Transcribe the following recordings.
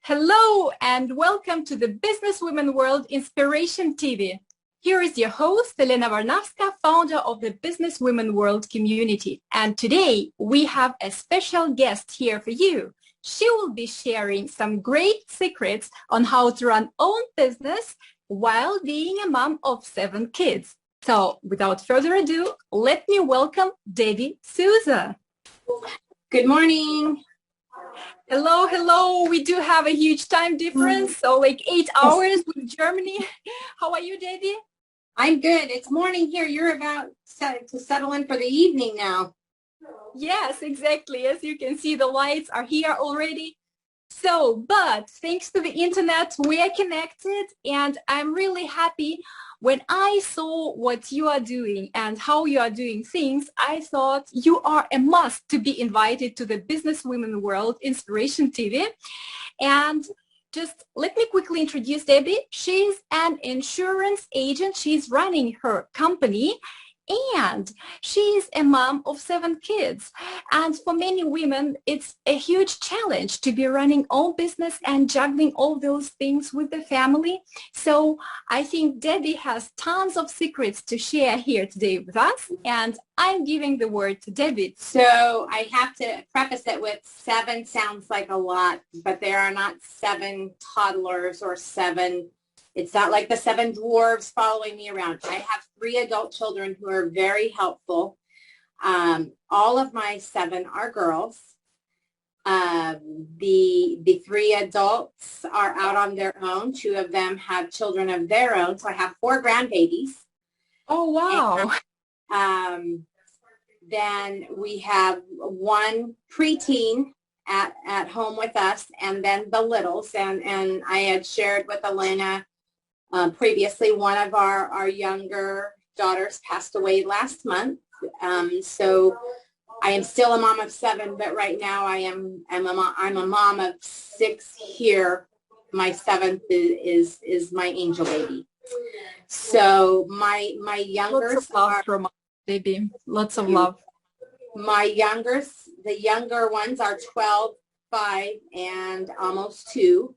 Hello and welcome to the Businesswoman World Inspiration TV. Here is your host, Elena Varnavska, founder of the Businesswoman World community. And today we have a special guest here for you. She will be sharing some great secrets on how to run own business while being a mom of 7 kids. So without further ado, let me welcome Debbie Souza. Good morning. Hello, hello. We do have a huge time difference, so like 8 hours with Germany. How are you, Debbie? I'm good. It's morning here. You're about to settle in for the evening now. Yes, exactly. As you can see, the lights are here already. So, but thanks to the internet, we are connected, and I'm really happy. When I saw what you are doing and how you are doing things, I thought you are a must to be invited to the Businesswoman World Inspiration TV. And just let me quickly introduce Debbie. She's an insurance agent. She's running her company. And she's a mom of 7 kids. And for many women, it's a huge challenge to be running own business and juggling all those things with the family. So I think Debbie has tons of secrets to share here today with us. And I'm giving the word to Debbie. So I have to preface it with 7 sounds like a lot, but there are not 7 toddlers or 7. It's not like the 7 dwarves following me around. I have 3 adult children who are very helpful. All of my 7 are girls. The 3 adults are out on their own. 2 of them have children of their own. So I have 4 grandbabies. Oh, wow. And, then we have 1 preteen at home with us, and then the littles. And I had shared with Elena previously, one of our younger daughters passed away last month. So I am still a mom of 7, but right now I'm a mom of 6 here. My 7th is my angel baby. So my youngers are baby. Lots of love. The younger ones are 12, 5, and almost 2.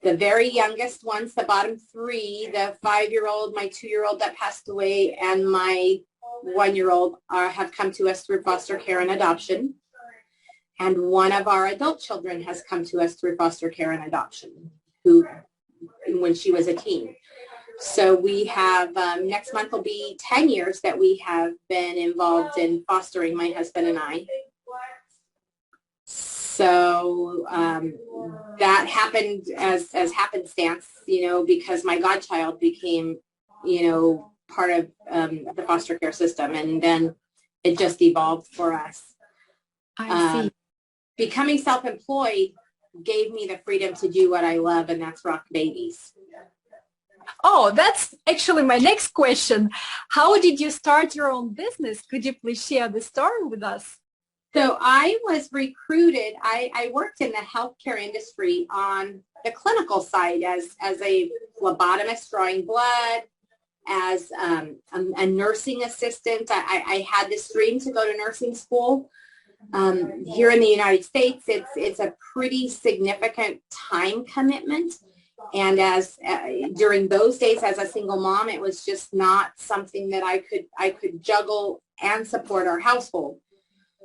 The very youngest ones, the bottom 3, the 5-year-old, my 2-year-old that passed away, and my 1-year-old have come to us through foster care and adoption. And one of our adult children has come to us through foster care and adoption, when she was a teen. So we have, next month will be 10 years that we have been involved in fostering, my husband and I. So that happened as happenstance, because my godchild became, part of the foster care system, and then it just evolved for us. I see. Becoming self-employed gave me the freedom to do what I love, and that's rock babies. Oh, that's actually my next question. How did you start your own business? Could you please share the story with us? So I was recruited. I worked in the healthcare industry on the clinical side as a phlebotomist drawing blood, as a nursing assistant. I had this dream to go to nursing school. Here in the United States, it's a pretty significant time commitment. And during those days as a single mom, it was just not something that I could juggle and support our household.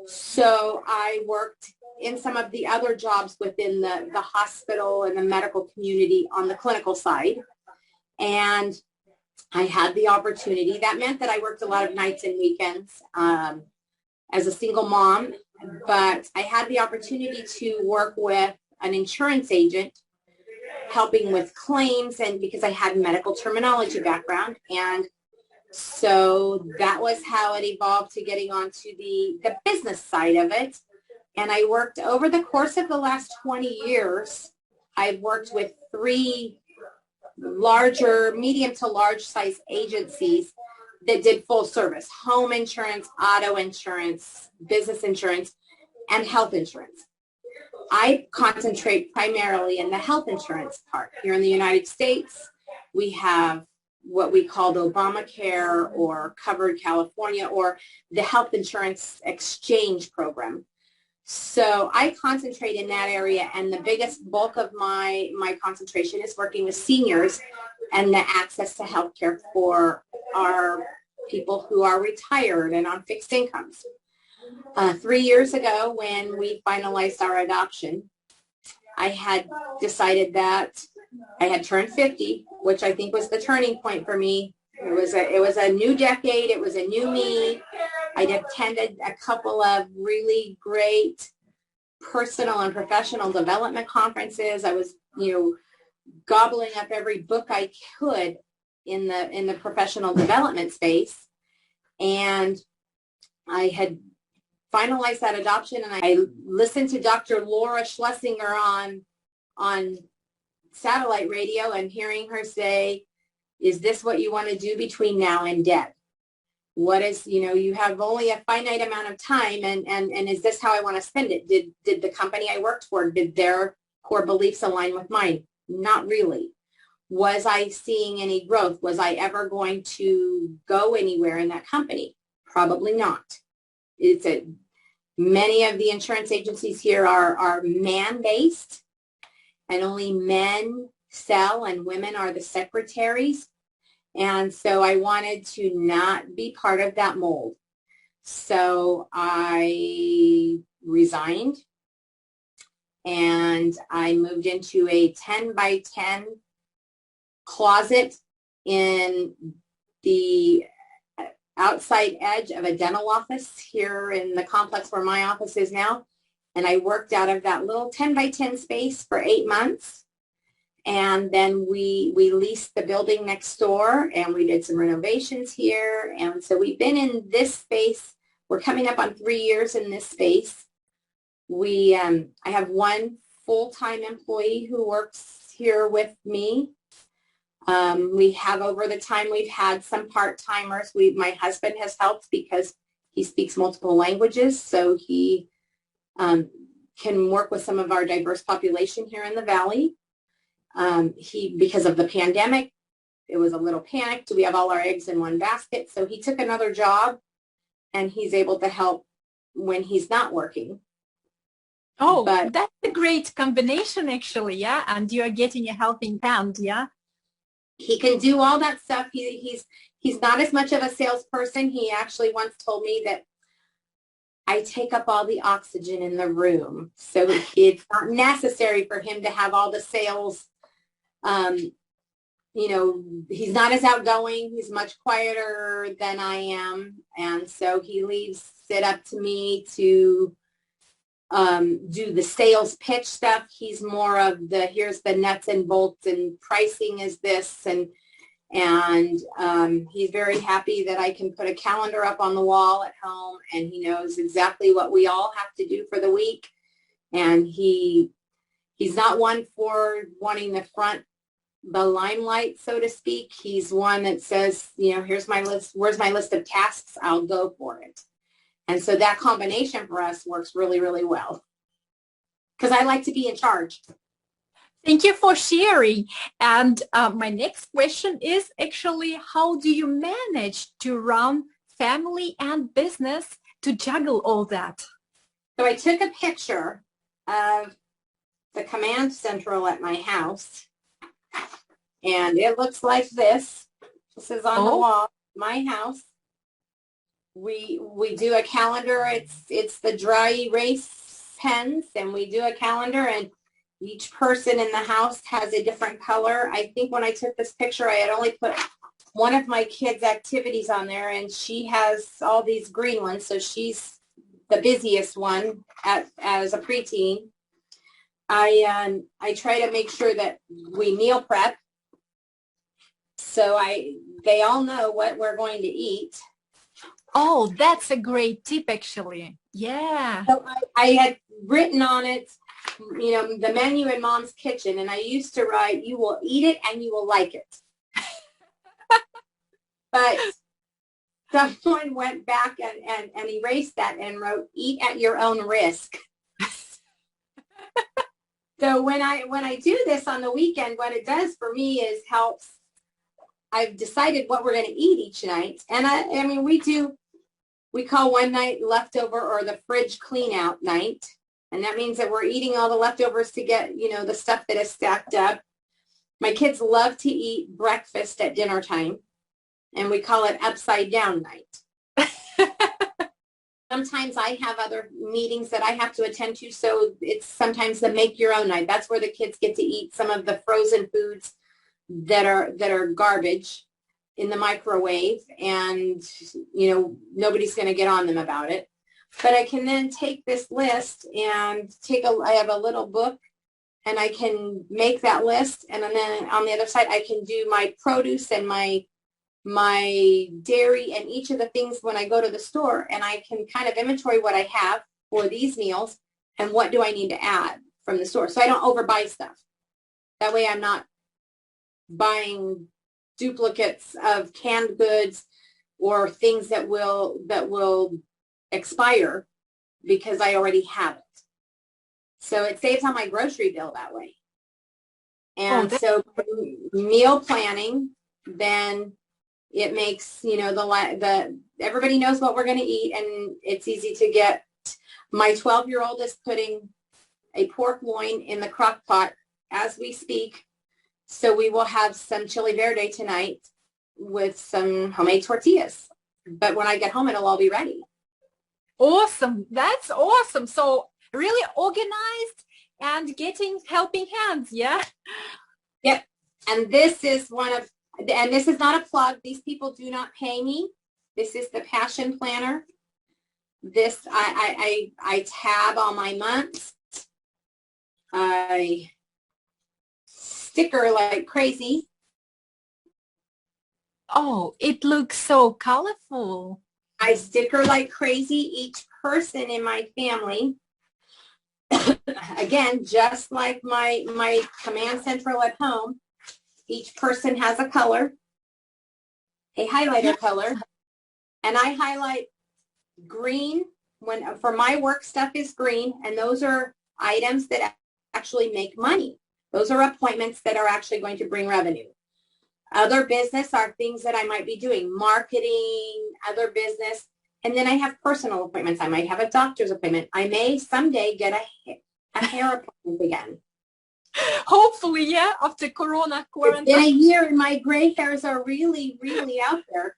So I worked in some of the other jobs within the hospital and the medical community on the clinical side. And I had the opportunity. That meant that I worked a lot of nights and weekends as a single mom. But I had the opportunity to work with an insurance agent helping with claims, and because I had medical terminology background. And so that was how it evolved to getting onto the business side of it. And I worked over the course of the last 20 years. I've worked with 3 larger, medium to large size agencies that did full service: home insurance, auto insurance, business insurance, and health insurance. I concentrate primarily in the health insurance part. Here in the United States, we have what we called Obamacare or Covered California, or the Health Insurance Exchange Program. So I concentrate in that area, and the biggest bulk of my concentration is working with seniors and the access to health care for our people who are retired and on fixed incomes. 3 years ago, when we finalized our adoption, I had decided that I had turned 50, which I think was the turning point for me. It was a new decade. It was a new me. I'd attended a couple of really great personal and professional development conferences. I was, gobbling up every book I could in the professional development space. And I had finalized that adoption, and I listened to Dr. Laura Schlesinger on satellite radio, and hearing her say, is this what you want to do between now and death? What is, you have only a finite amount of time, and is this how I want to spend it? Did the company I worked for, did their core beliefs align with mine? Not really. Was I seeing any growth? Was I ever going to go anywhere in that company? Probably not. Many of the insurance agencies here are man-based, and only men sell and women are the secretaries. And so I wanted to not be part of that mold. So I resigned, and I moved into a 10 by 10 closet in the outside edge of a dental office here in the complex where my office is now. And I worked out of that little 10 by 10 space for 8 months. And then we leased the building next door, and we did some renovations here. And so we've been in this space. We're coming up on 3 years in this space. I have one full-time employee who works here with me. We have, over the time, we've had some part-timers. My husband has helped because he speaks multiple languages, so he can work with some of our diverse population here in the Valley. Because of the pandemic, it was a little panicked. Do we have all our eggs in one basket? So he took another job, and he's able to help when he's not working. Oh, but that's a great combination, actually, yeah. And you are getting a helping hand, yeah. He can do all that stuff. He's not as much of a salesperson. He actually once told me that I take up all the oxygen in the room, so it's not necessary for him to have all the sales. He's not as outgoing. He's much quieter than I am. And so he leaves it up to me to do the sales pitch stuff. He's more of here's the nuts and bolts, and pricing is this. And he's very happy that I can put a calendar up on the wall at home, and he knows exactly what we all have to do for the week. And he's not one for wanting the limelight, so to speak. He's one that says, here's my list. Where's my list of tasks? I'll go for it. And so that combination for us works really, really well, because I like to be in charge. Thank you for sharing. And my next question is actually, how do you manage to run family and business to juggle all that? So I took a picture of the command central at my house, and it looks like this. This is on the wall, my house. We do a calendar. It's the dry erase pens, and we do a calendar, and each person in the house has a different color. I think when I took this picture, I had only put one of my kids' activities on there, and she has all these green ones, so she's the busiest one as a preteen. I try to make sure that we meal prep, so they all know what we're going to eat. Oh, that's a great tip, actually. Yeah. So I had written on it, the menu in Mom's Kitchen, and I used to write, you will eat it and you will like it. But someone went back and erased that and wrote, eat at your own risk. So when I do this on the weekend, what it does for me is helps. I've decided what we're going to eat each night. And we call one night leftover or the fridge clean out night. And that means that we're eating all the leftovers to get, the stuff that is stacked up. My kids love to eat breakfast at dinner time, and we call it upside down night. Sometimes I have other meetings that I have to attend to, so it's sometimes the make your own night. That's where the kids get to eat some of the frozen foods that are garbage in the microwave, and nobody's going to get on them about it. But I can then take this list and I have a little book, and I can make that list, and then on the other side I can do my produce and my dairy and each of the things when I go to the store, and I can kind of inventory what I have for these meals and what do I need to add from the store, so I don't overbuy stuff. That way I'm not buying duplicates of canned goods or things that will expire because I already have it. So it saves on my grocery bill that way. And so meal planning, then it makes, everybody knows what we're going to eat, and it's easy to get. My 12-year-old is putting a pork loin in the crock pot as we speak. So we will have some chili verde tonight with some homemade tortillas. But when I get home, it'll all be ready. Awesome. That's awesome. So really organized and getting helping hands. Yeah. Yep. And this is and this is not a plug. These people do not pay me. This is the Passion Planner. This, I tab all my months. I sticker like crazy. Oh, it looks so colorful. I sticker like crazy each person in my family. Again, just like my command central at home, each person has a color, a highlighter color, and I highlight green for my work stuff is green, and those are items that actually make money. Those are appointments that are actually going to bring revenue. Other business are things that I might be doing, marketing, other business. And then I have personal appointments. I might have a doctor's appointment. I may someday get a hair appointment again. Hopefully, yeah, after Corona quarantine. In a year, and my gray hairs are really, really out there.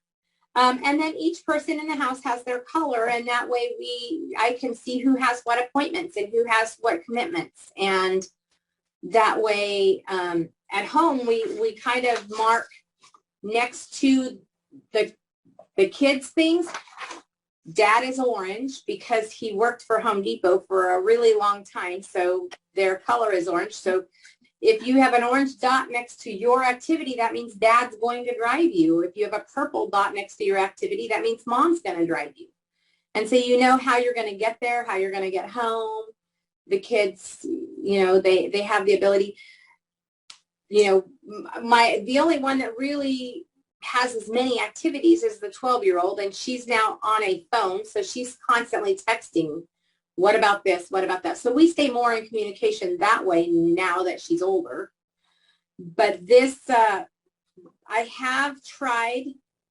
And then each person in the house has their color, and that way I can see who has what appointments and who has what commitments. And that way, at home, we kind of mark next to the kids' things. Dad is orange because he worked for Home Depot for a really long time, so their color is orange. So if you have an orange dot next to your activity, that means Dad's going to drive you. If you have a purple dot next to your activity, that means Mom's going to drive you. And so you know how you're going to get there, how you're going to get home. The kids, they have the ability. The only one that really has as many activities as the 12-year-old, and she's now on a phone, so she's constantly texting, what about this, what about that? So we stay more in communication that way now that she's older. But this, I have tried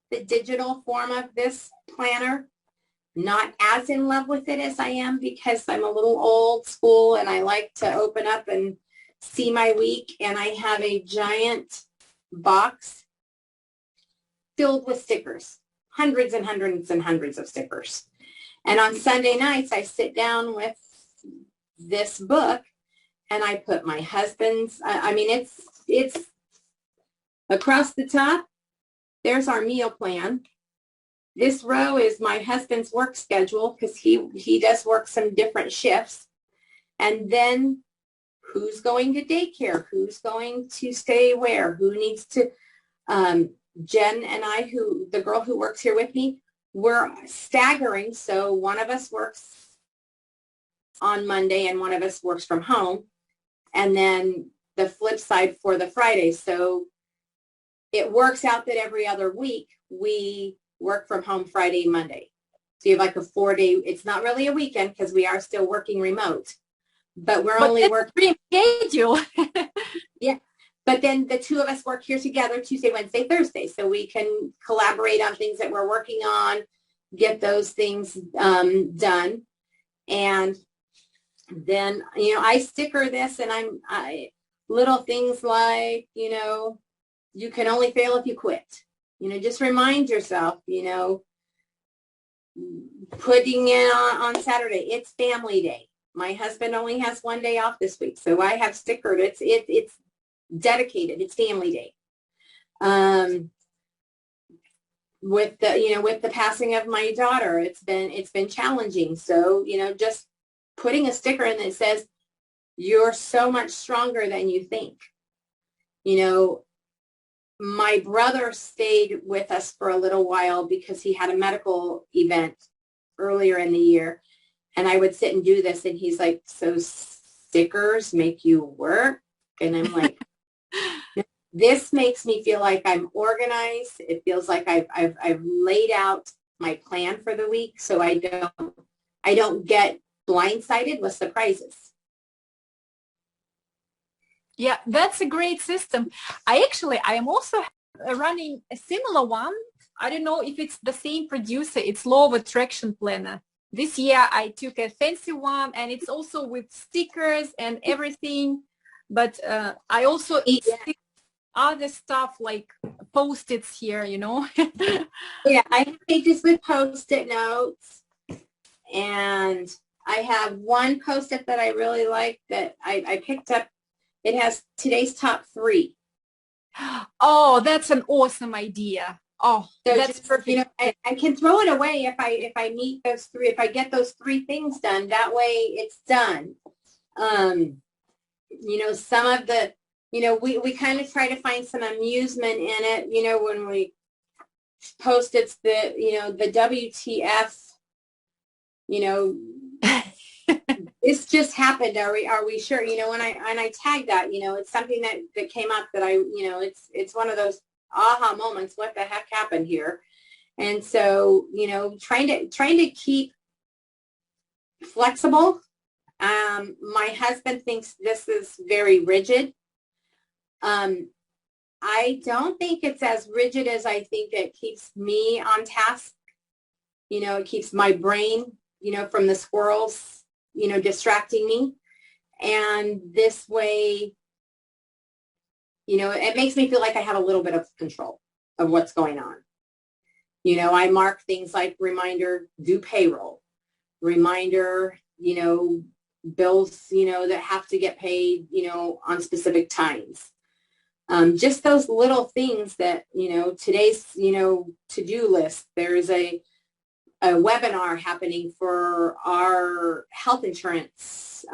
the digital form of this planner, not as in love with it as I am because I'm a little old school and I like to open up and see my week, and I have a giant box filled with stickers, hundreds and hundreds and hundreds of stickers. And on Sunday nights, I sit down with this book and I put my husband's, it's across the top. There's our meal plan. This row is my husband's work schedule because he does work some different shifts. And then who's going to daycare, who's going to stay where, who needs to, Jen and I, the girl who works here with me, we're staggering. So one of us works on Monday and one of us works from home. And then the flip side for the Friday. So it works out that every other week we work from home Friday and Monday. So you have like a 4-day, it's not really a weekend because we are still working remote. But we're only working schedule. Yeah. But then the two of us work here together Tuesday, Wednesday, Thursday. So we can collaborate on things that we're working on, get those things done. And Then, I sticker this, and little things like, you can only fail if you quit. Just remind yourself, putting in on Saturday, it's family day. My husband only has one day off this week, so I have stickered. It's dedicated. It's family day. With the passing of my daughter, it's been challenging. So, just putting a sticker in that says, you're so much stronger than you think. My brother stayed with us for a little while because he had a medical event earlier in the year. And I would sit and do this, and he's like, so stickers make you work? And I'm like, this makes me feel like I'm organized. It feels like I've laid out my plan for the week, so I don't get blindsided with surprises. Yeah, that's a great system. I am also running a similar one. I don't know if it's the same producer. It's Law of Attraction Planner. This year I took a fancy one, and it's also with stickers and everything. But I also stick other stuff like Post-its here, Yeah, I have pages with Post-it notes, and I have one Post-it that I really like that I picked up. It has today's top 3. Oh, that's an awesome idea. Oh, so that's perfect. I can throw it away if I meet those 3, if I get those 3 things done. That way it's done. Some of the, we kind of try to find some amusement in it, when we post it's the WTF, this just happened. Are we sure? When I tag that, it's something that came up that it's one of those aha moments. What the heck happened here? And so, trying to keep flexible. My husband thinks this is very rigid. I don't think it's as rigid as I think it keeps me on task. It keeps my brain, from the squirrels, distracting me. And this way, it makes me feel like I have a little bit of control of what's going on. I mark things like reminder, do payroll, reminder, bills, that have to get paid, on specific times. Just those little things that, today's, to-do list. There's a webinar happening for our health insurance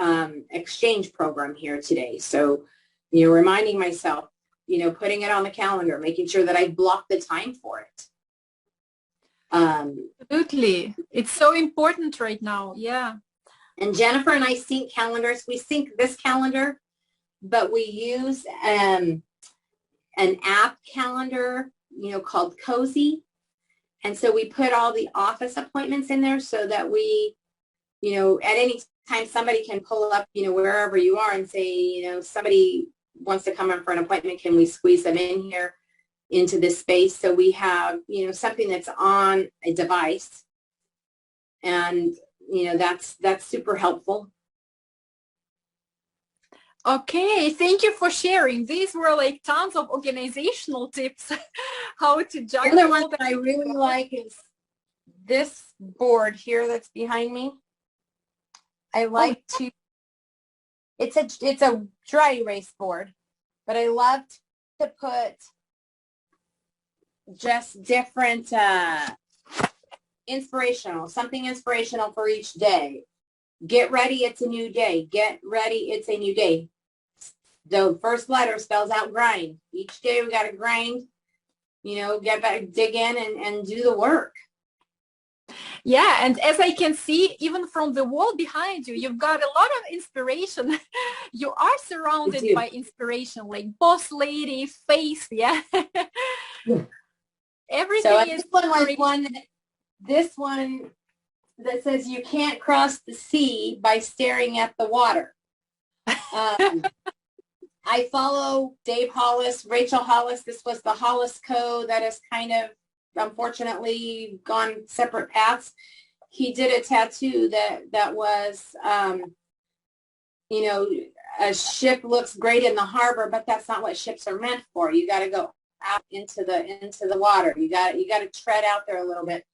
exchange program here today. So, reminding myself, putting it on the calendar, making sure that I block the time for it. Absolutely. It's so important right now. Yeah. And Jennifer and I sync calendars. We sync this calendar, but we use an app calendar, called Cozy. And so we put all the office appointments in there so that we, at any time somebody can pull up, wherever you are and say, somebody wants to come in for an appointment. Can we squeeze them in here into this space? So we have, something that's on a device, and, that's super helpful. Okay, thank you for sharing. These were like tons of organizational tips, how to juggle. The other one that I really like is this board here that's behind me. I like to, it's a dry erase board, but I love to put just different something inspirational for each day. Get ready, it's a new day. Get ready, it's a new day. The first letter spells out grind. Each day we got to grind, get back, dig in and do the work. Yeah, and as I can see, even from the wall behind you, you've got a lot of inspiration. You are surrounded by inspiration, like boss lady, faith, yeah. Everything so is this one that says you can't cross the sea by staring at the water. I follow Dave Hollis, Rachel Hollis. This was the Hollis Code that has kind of, unfortunately, gone separate paths. He did a tattoo that was you know, a ship looks great in the harbor, but that's not what ships are meant for. You got to go out into the water. You got to tread out there a little bit.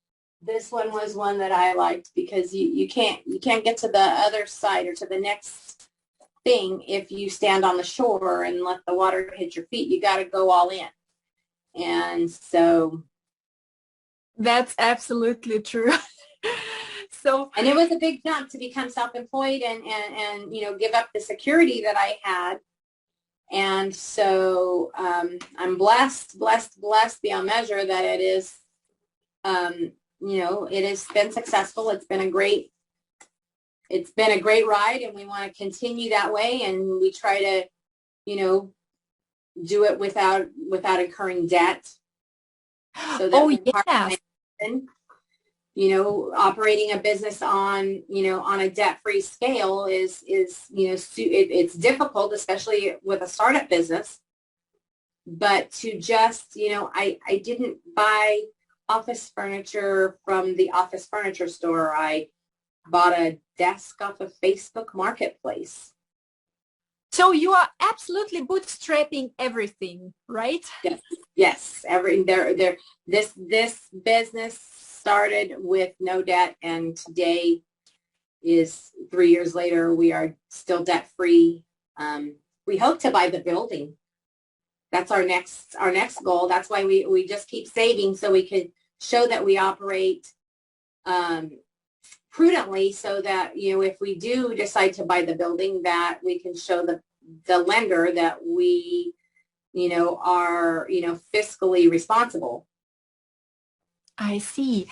This one was one that I liked because you can't get to the other side or to the next thing if you stand on the shore and let the water hit your feet. You got to go all in. And so That's absolutely true. So, and it was a big jump to become self-employed and you know, give up the security that I had. And so I'm blessed beyond measure that it is, you know, it has been successful. It's been a great ride, and we want to continue that way. And we try to, you know, do it without incurring debt. So that oh when part of yes, my, you know, operating a business on, you know, on a debt-free scale is, you know, it's difficult, especially with a startup business. But to just, you know, I didn't buy office furniture from the office furniture store. I bought a desk off of Facebook Marketplace. so you are absolutely bootstrapping everything, right? Yes, yes. This business started with no debt, and today is 3 years later. We are still debt free. We hope to buy the building. That's our next goal. That's why we just keep saving, so we could show that we operate prudently, so that, you know, if we do decide to buy the building, that we can show the lender that we, you know, are, you know, fiscally responsible. I see.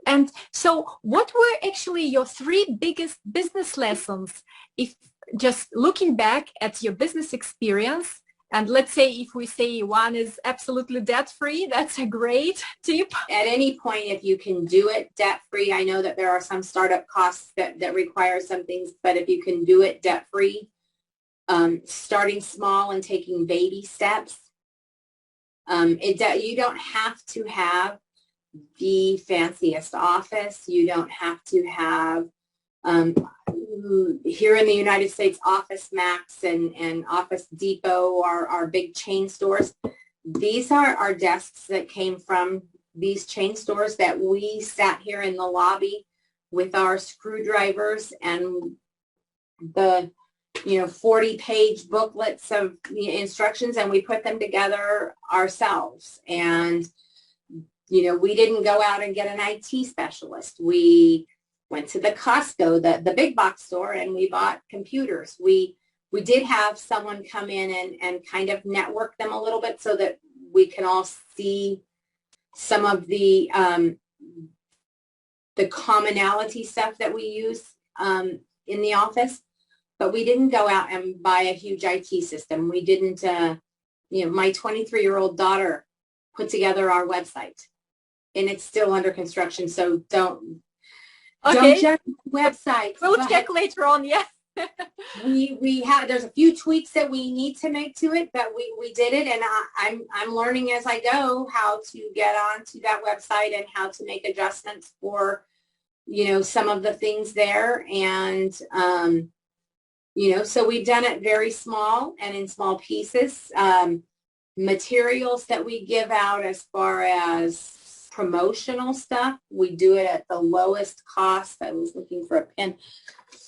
And so what were actually your three biggest business lessons? If just looking back at your business experience, and let's say if we say one is absolutely debt-free, that's a great tip. At any point, if you can do it debt-free, I know that there are some startup costs that require some things, but if you can do it debt-free, starting small and taking baby steps, you don't have to have the fanciest office. You don't have to have, here in the United States, Office Max and Office Depot are big chain stores. These are our desks that came from these chain stores that we sat here in the lobby with our screwdrivers and the, you know, 40-page booklets of instructions, and we put them together ourselves. And, you know, we didn't go out and get an IT specialist. We went to the Costco, the big box store, and we bought computers. We did have someone come in and kind of network them a little bit so that we can all see some of the commonality stuff that we use in the office. But we didn't go out and buy a huge IT system. We didn't, you know, my 23-year-old daughter put together our website, and it's still under construction. So don't judge the website. We'll check later on, yeah. There's a few tweaks that we need to make to it, but we did it, and I'm learning as I go how to get onto that website and how to make adjustments for, you know, some of the things there. And you know, so we've done it very small and in small pieces. Materials that we give out as far as promotional stuff, we do it at the lowest cost. I was looking for a pen.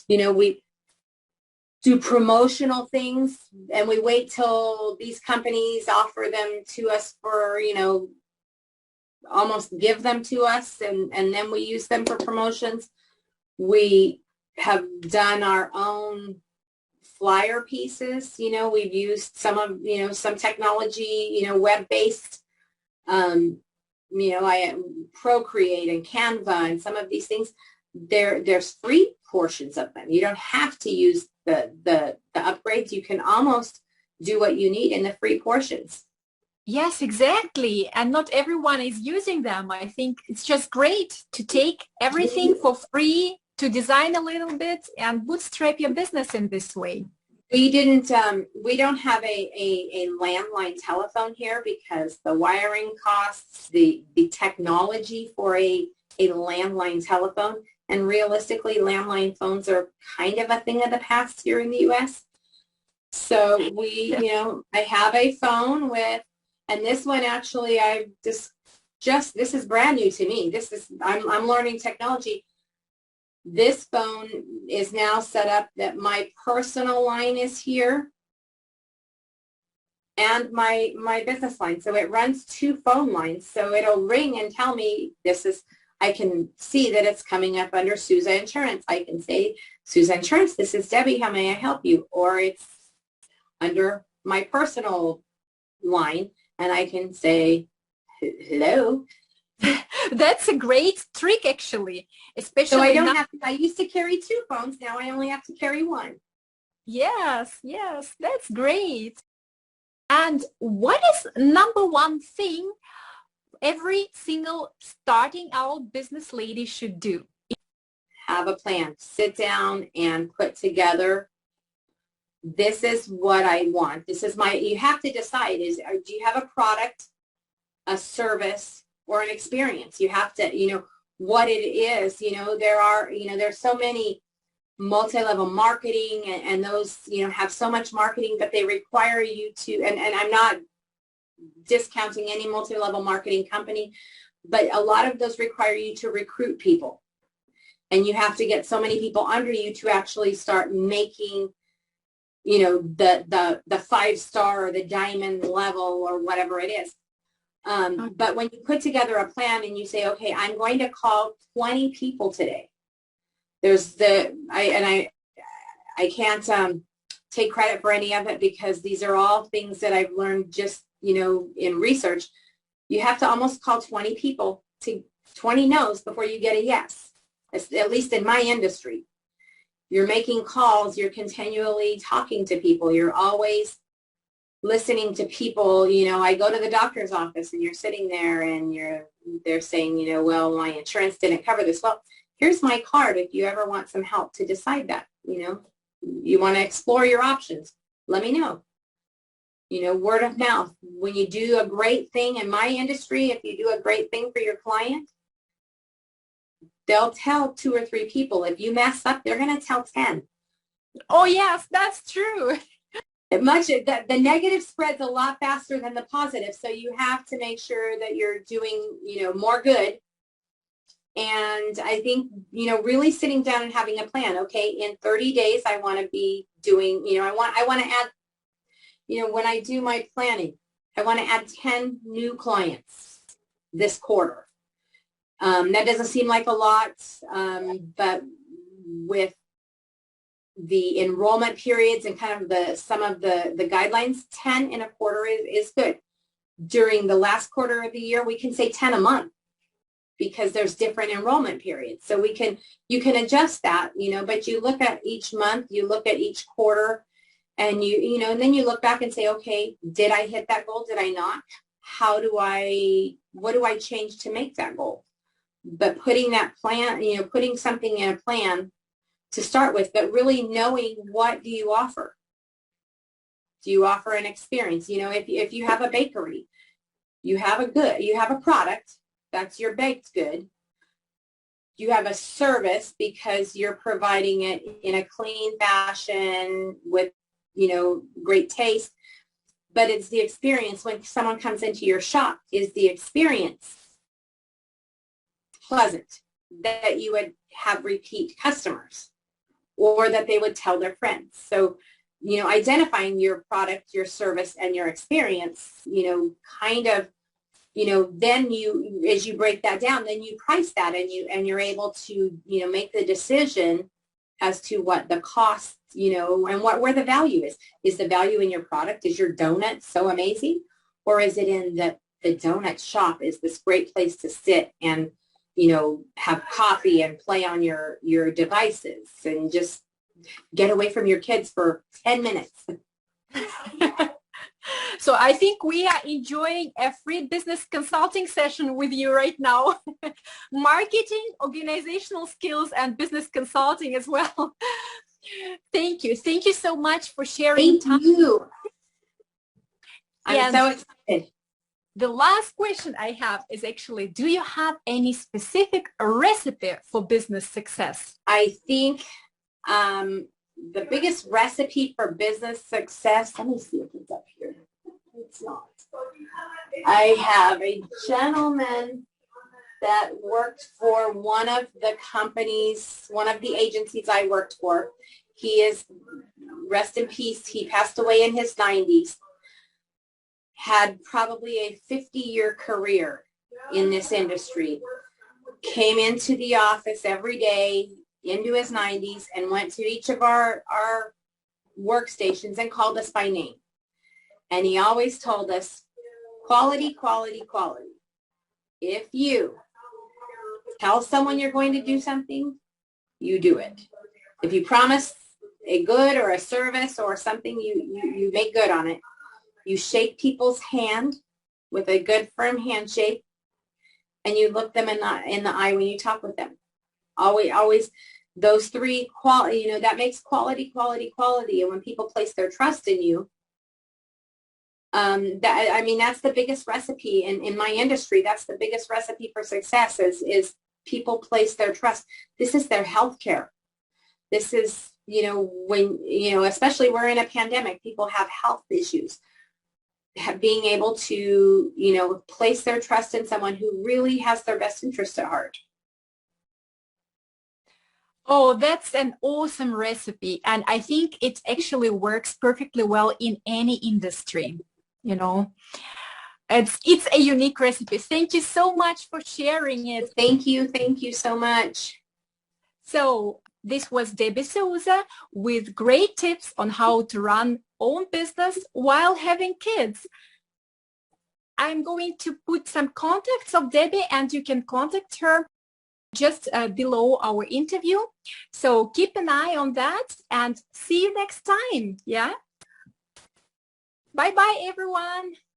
You know, we do promotional things, and we wait till these companies offer them to us for, you know, almost give them to us, and then we use them for promotions. We have done our own flyer pieces. You know, we've used some technology, you know, web-based, you know, I Procreate and Canva and some of these things. There's free portions of them. You don't have to use the upgrades. You can almost do what you need in the free portions. Yes, exactly. And not everyone is using them. I think it's just great to take everything for free, to design a little bit and bootstrap your business in this way. We don't have a landline telephone here because the wiring costs, the technology for a landline telephone, And realistically, landline phones are kind of a thing of the past here in the U.S. So I have a phone and this one actually, I this is brand new to me. I'm learning technology. This phone is now set up that my personal line is here and my business line. So it runs two phone lines. So it'll ring and tell me I can see that it's coming up under Souza Insurance. I can say, Souza Insurance, this is Debbie. How may I help you? Or it's under my personal line and I can say, hello. That's a great trick, actually, especially. So I don't have to, I used to carry two phones. Now I only have to carry one. Yes, that's great. And what is number one thing every single starting out business lady should do? Have a plan. Sit down and put together, this is what I want. You have to decide, do you have a product, a service, or an experience? You have to, what it is. There's so many multi-level marketing and those, have so much marketing, but they require you to, and I'm not discounting any multi-level marketing company, but a lot of those require you to recruit people. And you have to get so many people under you to actually start making, the 5-star or the diamond level or whatever it is. But when you put together a plan and you say, okay, I'm going to call 20 people today. I can't take credit for any of it because these are all things that I've learned just, in research. You have to almost call 20 people to 20 no's before you get a yes, at least in my industry. You're making calls, you're continually talking to people, you're always listening to people. I go to the doctor's office and you're sitting there and they're saying, well, my insurance didn't cover this. Well, here's my card if you ever want some help to decide that. You want to explore your options, let me know. Word of mouth. When you do a great thing in my industry, if you do a great thing for your client, they'll tell 2 or 3 people. If you mess up, they're going to tell 10. Oh, yes, that's true. The negative spreads a lot faster than the positive. So you have to make sure that you're doing, more good. And I think, really sitting down and having a plan. Okay, in 30 days, I want to be doing, I want to add, when I do my planning, I want to add 10 new clients this quarter. That doesn't seem like a lot, but with the enrollment periods and kind of some of the guidelines, 10 in a quarter is good. During the last quarter of the year, we can say 10 a month because there's different enrollment periods. So you can adjust that, but you look at each month, you look at each quarter, and and then you look back and say, okay, did I hit that goal? Did I not? What do I change to make that goal? But putting that plan, putting something in a plan to start with, but really knowing, what do you offer? Do you offer an experience? If you have a bakery, you have a product, that's your baked good. You have a service because you're providing it in a clean fashion with, great taste. But it's the experience when someone comes into your shop. Is the experience pleasant, that you would have repeat customers or that they would tell their friends? So, identifying your product, your service, and your experience, kind of, then as you break that down, then you price that and you're able to, make the decision as to what the cost, and where the value is. Is the value in your product? Is your donut so amazing? Or is it in the donut shop is this great place to sit and, have coffee and play on your devices and just get away from your kids for 10 minutes. So I think we are enjoying a free business consulting session with you right now. Marketing, organizational skills, and business consulting as well. Thank you. Thank you so much for sharing. Thank you. I'm so excited. the last question I have is actually, do you have any specific recipe for business success? I think the biggest recipe for business success, let me see if it's up here. It's not. I have a gentleman that worked for one of the companies, one of the agencies I worked for. He is, rest in peace, he passed away in his 90s, had probably a 50-year career in this industry, came into the office every day into his 90s and went to each of our workstations and called us by name. And he always told us, quality, quality, quality. If you tell someone you're going to do something, you do it. If you promise a good or a service or something, you make good on it. You shake people's hand with a good firm handshake, and you look them in the eye when you talk with them. Always those three quality, that makes quality, quality, quality. And when people place their trust in you, that's the biggest recipe in my industry. That's the biggest recipe for success is people place their trust. This is their healthcare. This is, when, especially we're in a pandemic, people have health issues. Being able to, place their trust in someone who really has their best interest at heart. Oh, that's an awesome recipe. And I think it actually works perfectly well in any industry. It's a unique recipe. Thank you so much for sharing it. Thank you so much. So this was Debbie Souza with great tips on how to run own business while having kids. I'm going to put some contacts of Debbie, and you can contact her just below our interview. So keep an eye on that and see you next time. Yeah. Bye-bye, everyone.